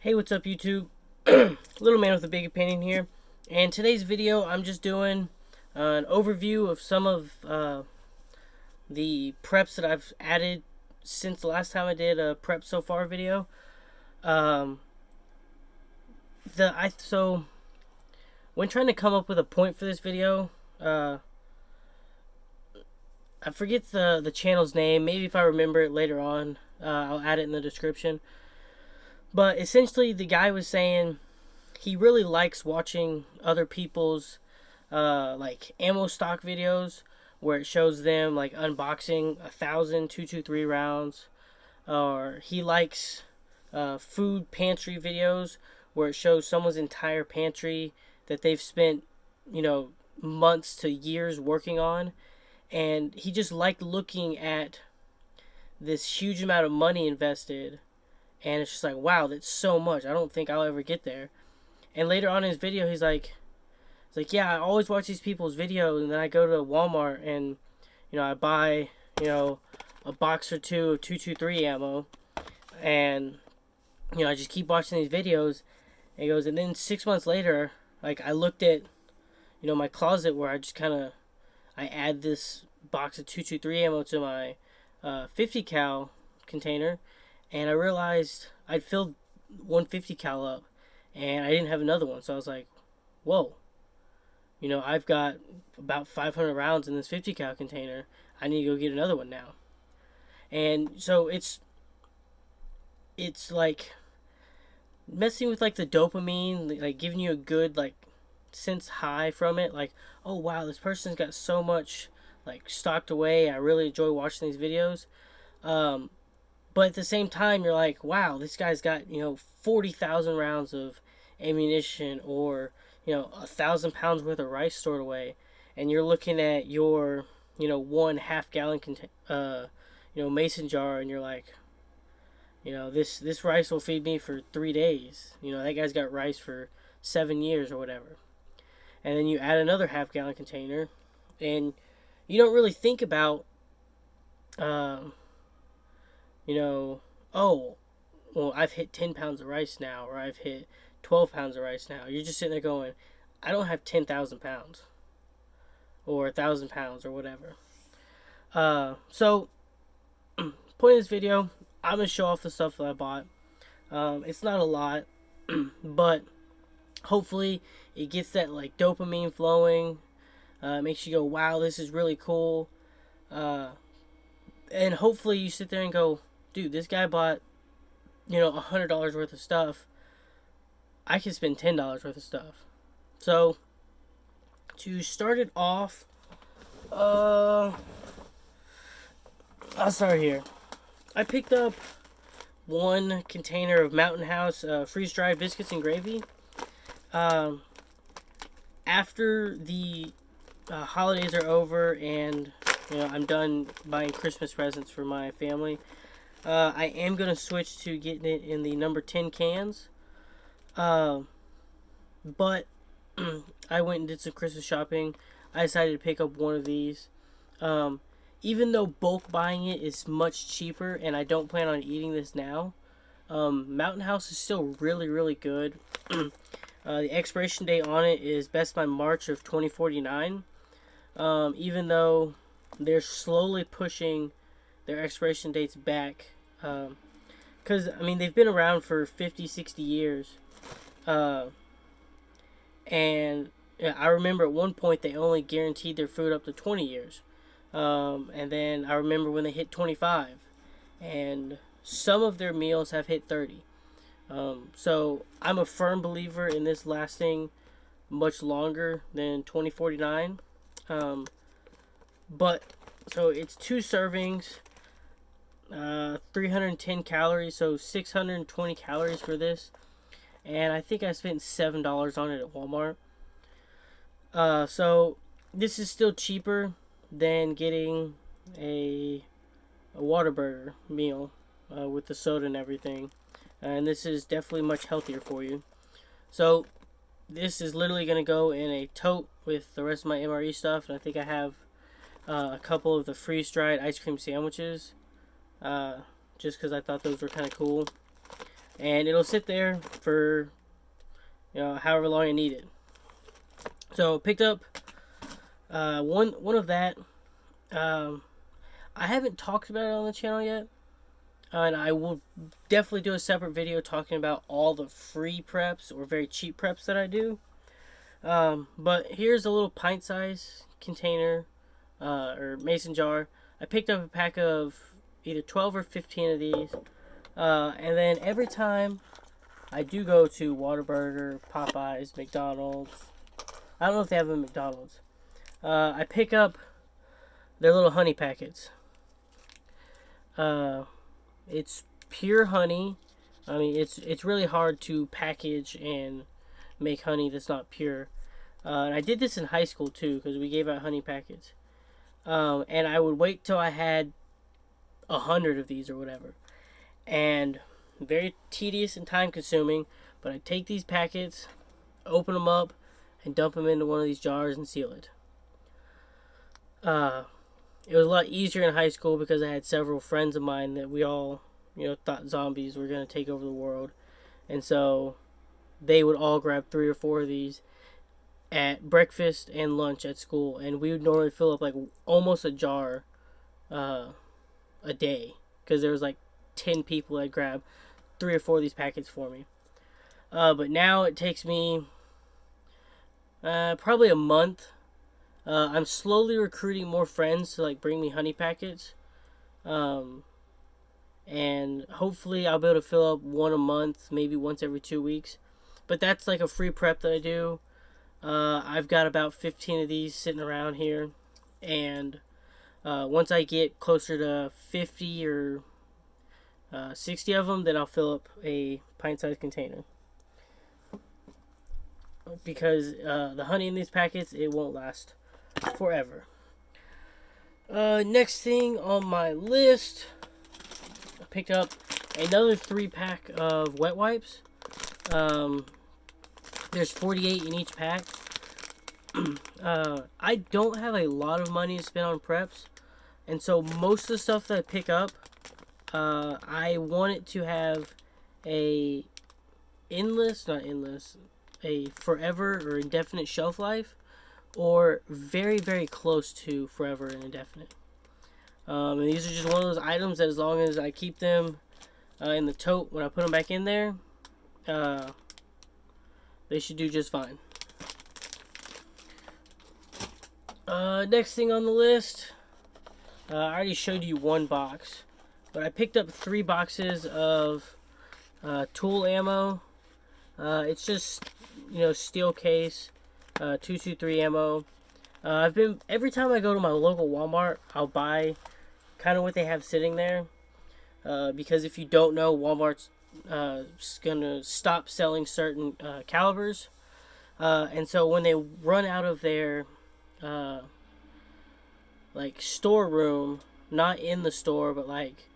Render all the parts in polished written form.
Hey, what's up YouTube? Little man with a big opinion here. And today's video, I'm just doing an overview of some of the preps that I've added since the last time I did a prep so far video. Um, so when trying to come up with a point for this video, I forget the channel's name. Maybe if I remember it later on, I'll add it in the description. But essentially, the guy was saying he really likes watching other people's like ammo stock videos where it shows them like unboxing 1,000 223 rounds, or he likes food pantry videos where it shows someone's entire pantry that they've spent, months to years working on, and he just liked looking at this huge amount of money invested, and it's just like, wow, that's so much. I don't think I'll ever get there. And later on in his video, yeah, I always watch these people's videos, and then I go to Walmart and, I buy, a box or two of 223 ammo, and, I just keep watching these videos. And he goes, and then 6 months later, like, I looked at, my closet where I just I add this box of 223 ammo to my 50 cal container, and I realized I'd filled 150 cal up, and I didn't have another one. So I was like, whoa, I've got about 500 rounds in this 50 cal container. I need to go get another one now. And so it's like messing with like the dopamine, like giving you a good like sense high from it. Like, oh wow, this person's got so much like stocked away. I really enjoy watching these videos. But at the same time, you're like, wow, this guy's got, 40,000 rounds of ammunition, or, 1,000 pounds worth of rice stored away. And you're looking at your, 1.5 gallon, mason jar, and you're like, this rice will feed me for 3 days. That guy's got rice for 7 years or whatever. And then you add another 1/2 gallon container, and you don't really think about, oh, well, I've hit 10 pounds of rice now, or I've hit 12 pounds of rice now. You're just sitting there going, I don't have 10,000 pounds, or 1,000 pounds, or whatever. So, point of this video, I'm going to show off the stuff that I bought. It's not a lot, but hopefully it gets that, like, dopamine flowing. Makes you go, wow, this is really cool. And hopefully you sit there and go, dude, this guy bought, $100 worth of stuff. I can spend $10 worth of stuff. So, to start it off, I'll start here. I picked up one container of Mountain House freeze-dried biscuits and gravy. After the holidays are over and, I'm done buying Christmas presents for my family, I am going to switch to getting it in the number 10 cans. But I went and did some Christmas shopping. I decided to pick up one of these. Even though bulk buying it is much cheaper, and I don't plan on eating this now, Mountain House is still really, really good. The expiration date on it is best by March of 2049. Even though they're slowly pushing their expiration dates back, because they've been around for 50-60 years, and I remember at one point they only guaranteed their food up to 20 years, and then I remember when they hit 25, and some of their meals have hit 30. So I'm a firm believer in this lasting much longer than 2049. But so it's 2 servings, 310 calories, so 620 calories for this, and I think I spent $7 on it at Walmart. So this is still cheaper than getting a Whataburger meal with the soda and everything, and this is definitely much healthier for you. So this is literally going to go in a tote with the rest of my MRE stuff, and I think I have a couple of the freeze-dried ice cream sandwiches, just because I thought those were kind of cool. and it'll sit there for however long I need it. So picked up one of that. I haven't talked about it on the channel yet, and I will definitely do a separate video talking about all the free preps or very cheap preps that I do. But here's a little pint size container or mason jar. I picked up a pack of either 12 or 15 of these, and then every time I do go to Whataburger, Popeyes, McDonald's, I don't know if they have them at McDonald's, I pick up their little honey packets. It's pure honey. I mean, it's really hard to package and make honey that's not pure. And I did this in high school too, because we gave out honey packets. And I would wait till I had 100 of these or whatever. And very tedious and time consuming, but I take these packets, open them up, and dump them into one of these jars and seal it. It was a lot easier in high school because I had several friends of mine that we all, thought zombies were going to take over the world. And so they would all grab 3 or 4 of these at breakfast and lunch at school. And we would normally fill up like almost a jar a day, because there was like 10 people that grab 3 or 4 of these packets for me. But now it takes me probably a month. I'm slowly recruiting more friends to like bring me honey packets, and hopefully I'll be able to fill up one a month, maybe once every 2 weeks. But that's like a free prep that I do. I've got about 15 of these sitting around here, and once I get closer to 50 or 60 of them, then I'll fill up a pint-sized container. Because the honey in these packets, it won't last forever. Next thing on my list, I picked up another 3-pack of wet wipes. There's 48 in each pack. I don't have a lot of money to spend on preps, and so most of the stuff that I pick up, I want it to have a a forever or indefinite shelf life, or very, very close to forever and indefinite. And these are just one of those items that as long as I keep them in the tote when I put them back in there, they should do just fine. Next thing on the list, I already showed you one box, but I picked up 3 boxes of tool ammo. It's just, steel case, 223 ammo. Every time I go to my local Walmart, I'll buy kind of what they have sitting there, because if you don't know, Walmart's gonna stop selling certain calibers, and so when they run out of their like storeroom, not in the store, but like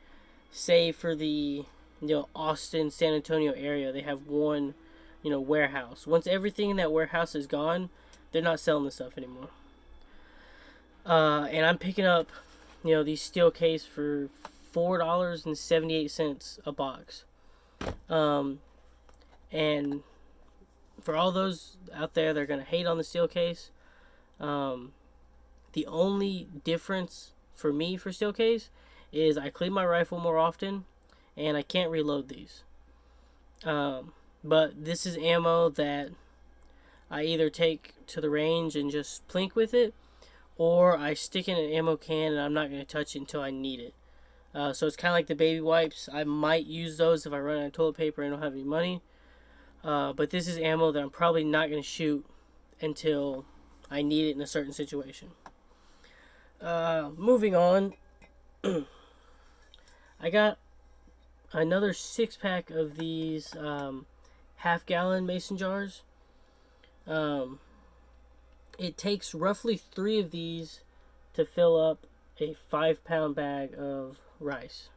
say for the Austin, San Antonio area, they have one warehouse. Once everything in that warehouse is gone, they're not selling the stuff anymore. And I'm picking up these steel case for $4.78 a box. And for all those out there that are gonna hate on the steel case, the only difference for me for steel case is I clean my rifle more often, and I can't reload these. But this is ammo that I either take to the range and just plink with it, or I stick in an ammo can and I'm not going to touch it until I need it. So it's kind of like the baby wipes. I might use those if I run out of toilet paper and don't have any money. But this is ammo that I'm probably not going to shoot until I need it in a certain situation. Moving on, I got another 6-pack of these half-gallon mason jars. It takes roughly 3 of these to fill up a 5-pound bag of rice.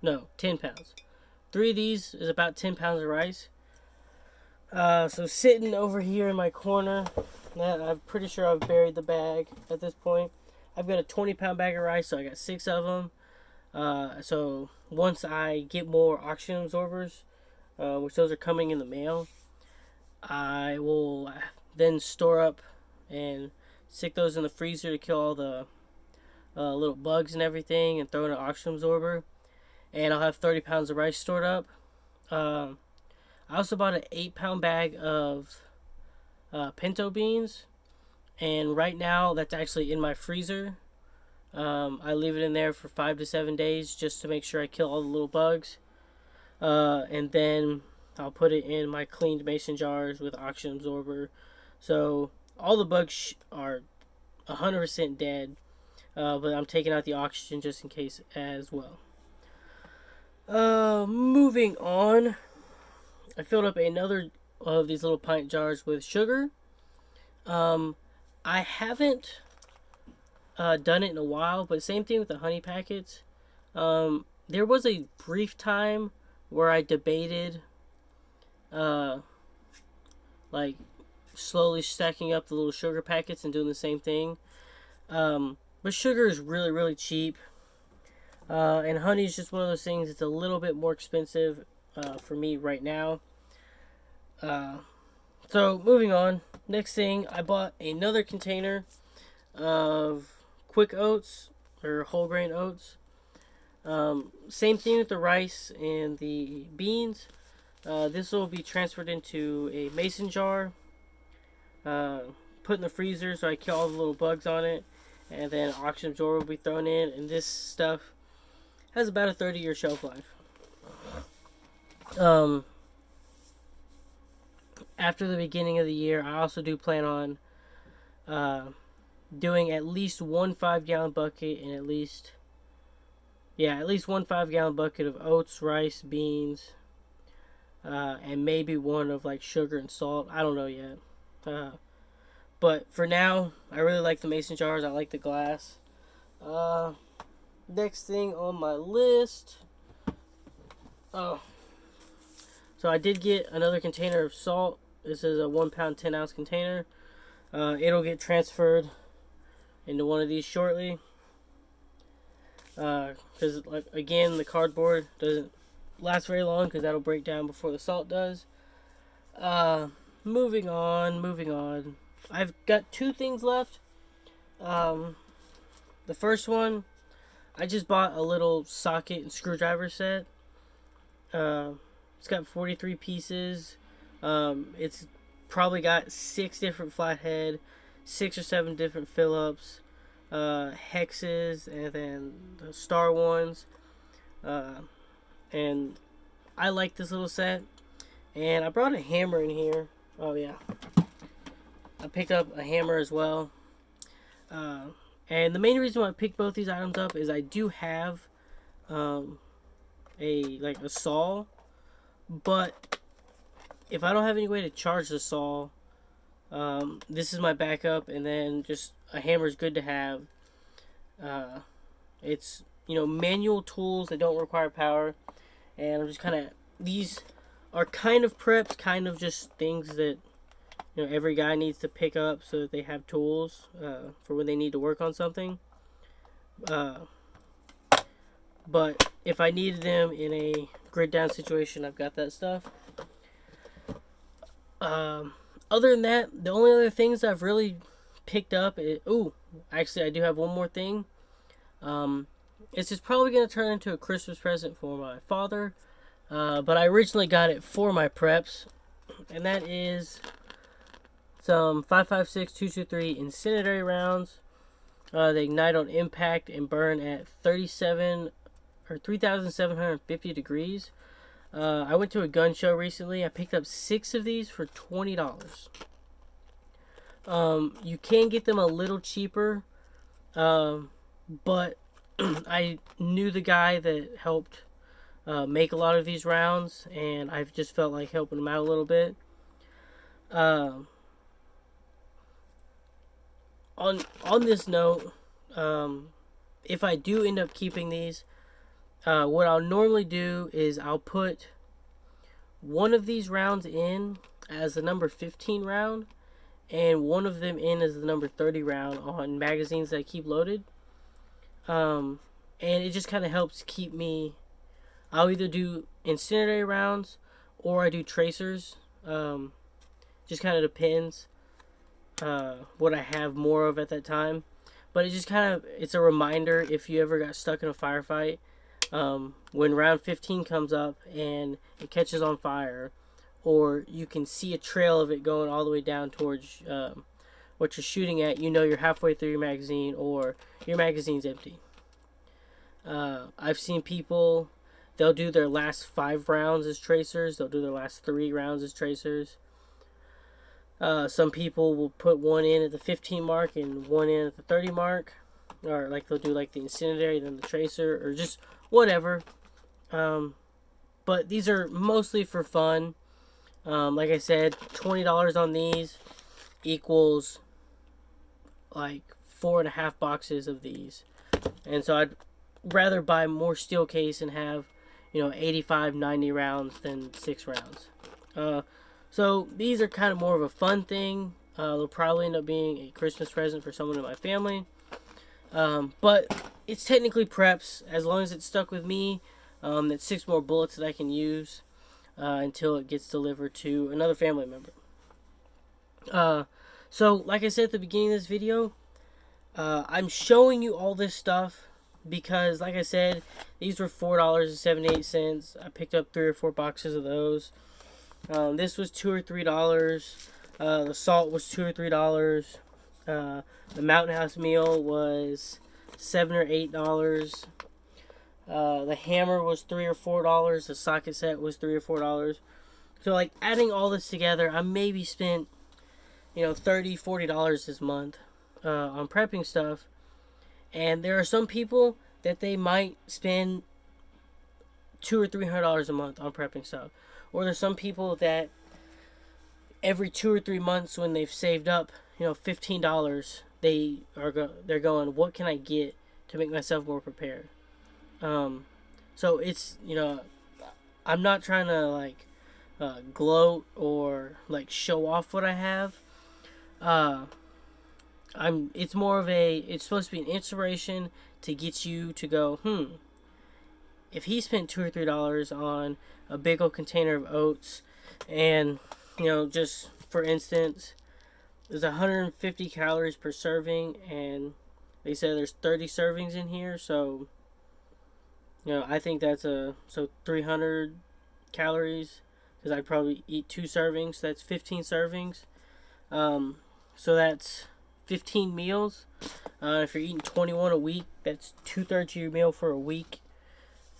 No, 10 pounds. 3 of these is about 10 pounds of rice. So sitting over here in my corner, I'm pretty sure I've buried the bag at this point. I've got a 20-pound bag of rice, so I got 6 of them. So once I get more oxygen absorbers, which those are coming in the mail. I will then store up and stick those in the freezer to kill all the little bugs and everything, and throw in an oxygen absorber. And I'll have 30 pounds of rice stored up. I also bought an 8-pound bag of pinto beans, and right now that's actually in my freezer. I leave it in there for 5 to 7 days just to make sure I kill all the little bugs. And then I'll put it in my cleaned mason jars with oxygen absorber. So all the bugs are 100% dead, but I'm taking out the oxygen just in case as well. Moving on, I filled up another of these little pint jars with sugar. I haven't done it in a while, but same thing with the honey packets. There was a brief time where I debated like slowly stacking up the little sugar packets and doing the same thing. But sugar is really, really cheap. And honey is just one of those things. It's a little bit more expensive for me right now. So moving on. Next thing, I bought another container of quick oats or whole grain oats. Same thing with the rice and the beans. This will be transferred into a mason jar, put in the freezer so I kill all the little bugs on it, and then oxygen absorber will be thrown in, and this stuff has about a 30-year shelf life. After the beginning of the year, I also do plan on doing at least one 5-gallon bucket and at least one 5-gallon bucket of oats, rice, beans, and maybe one of like sugar and salt. I don't know yet. But for now, I really like the mason jars. I like the glass. Next thing on my list. So I did get another container of salt. This is a 1 pound, 10 ounce container. It'll get transferred into one of these shortly. Because, like, again, the cardboard doesn't last very long because that'll break down before the salt does. Moving on. I've got 2 things left. The first one, I just bought a little socket and screwdriver set. It's got 43 pieces. It's probably got 6 different flathead, 6 or 7 different Phillips, hexes, and then the star ones. And I like this little set. And I brought a hammer in here. Oh yeah, I picked up a hammer as well. And the main reason why I picked both these items up is I do have a saw, but if I don't have any way to charge the saw, this is my backup, and then just a hammer is good to have. It's, manual tools that don't require power, and I'm just these are kind of preps, kind of just things that every guy needs to pick up so that they have tools for when they need to work on something. But if I needed them in a grid down situation, I've got that stuff. Other than that, the only other things I've really picked up is... actually, I do have one more thing. It's just probably going to turn into a Christmas present for my father. But I originally got it for my preps. And that is some 5.56 223 incendiary rounds. They ignite on impact and burn at 3,750 degrees. I went to a gun show recently. I picked up 6 of these for $20. You can get them a little cheaper, but I knew the guy that helped make a lot of these rounds, and I've just felt like helping him out a little bit. On this note, if I do end up keeping these, what I'll normally do is I'll put one of these rounds in as the number 15 round, and one of them in as the number 30 round on magazines that I keep loaded. And it just kind of helps keep me... I'll either do incendiary rounds or I do tracers. Just kind of depends what I have more of at that time. But it just kind of, it's a reminder if you ever got stuck in a firefight. When round 15 comes up and it catches on fire, or you can see a trail of it going all the way down towards what you're shooting at, you know you're halfway through your magazine or your magazine's empty. I've seen people, they'll do their last 5 rounds as tracers, they'll do their last 3 rounds as tracers. Some people will put one in at the 15 mark and one in at the 30 mark, or like they'll do like the incendiary, then the tracer, or just whatever. But these are mostly for fun. Like I said, $20 on these equals like 4.5 boxes of these, and so I'd rather buy more steel case and have 85, 90 rounds than 6 rounds. So these are kind of more of a fun thing. They'll probably end up being a Christmas present for someone in my family. But it's technically preps, as long as it's stuck with me. That's 6 more bullets that I can use until it gets delivered to another family member. So like I said at the beginning of this video, I'm showing you all this stuff because, like I said, these were $4.78. I picked up 3 or 4 boxes of those. This was $2 or $3. The salt was $2 or $3. The Mountain House meal was $7 or $8. The hammer was $3 or $4. The socket set was $3 or $4. So, like, adding all this together, I maybe spent $30, $40 this month on prepping stuff. And there are some people that they might spend $200 or $300 a month on prepping stuff. Or there's some people that every 2 or 3 months, when they've saved up $15, they're going, what can I get to make myself more prepared? So it's, I'm not trying to like gloat or like show off what I have. It's more of it's supposed to be an inspiration to get you to go, if he spent $2 or $3 on a big old container of oats, and just for instance, there's 150 calories per serving, and they said there's 30 servings in here, so I think that's 300 calories, because I'd probably eat 2 servings, so that's 15 servings. So that's 15 meals. If you're eating 21 a week, that's 2/3 of your meal for a week.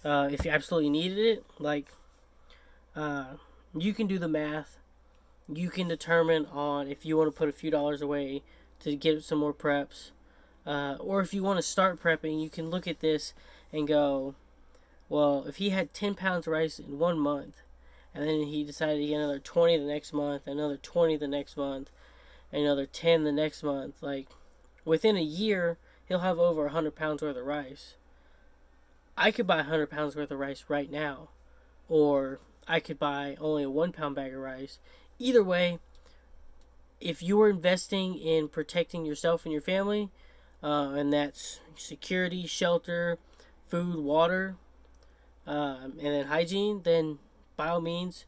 If you absolutely needed it, you can do the math. You can determine on if you want to put a few dollars away to get some more preps. Or if you want to start prepping, you can look at this and go, well, if he had 10 pounds of rice in 1 month, and then he decided to get another 20 the next month, another 20 the next month, and another 10 the next month, like, within a year, he'll have over 100 pounds worth of rice. I could buy 100 pounds worth of rice right now, or I could buy only a 1 pound bag of rice. Either way, if you are investing in protecting yourself and your family, and that's security, shelter, food, water, and then hygiene, then by all means,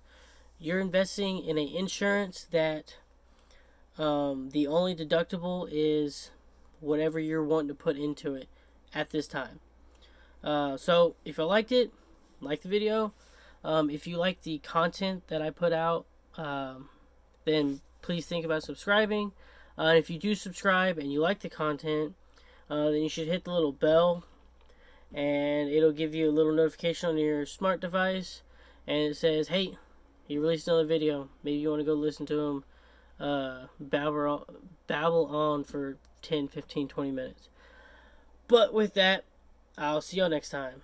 you're investing in an insurance that the only deductible is whatever you're wanting to put into it at this time. So if you liked it, like the video. If you like the content that I put out, then please think about subscribing. If you do subscribe and you like the content, then you should hit the little bell, and it'll give you a little notification on your smart device, and it says, hey, he released another video. Maybe you want to go listen to him babble on for 10, 15, 20 minutes. But with that, I'll see y'all next time.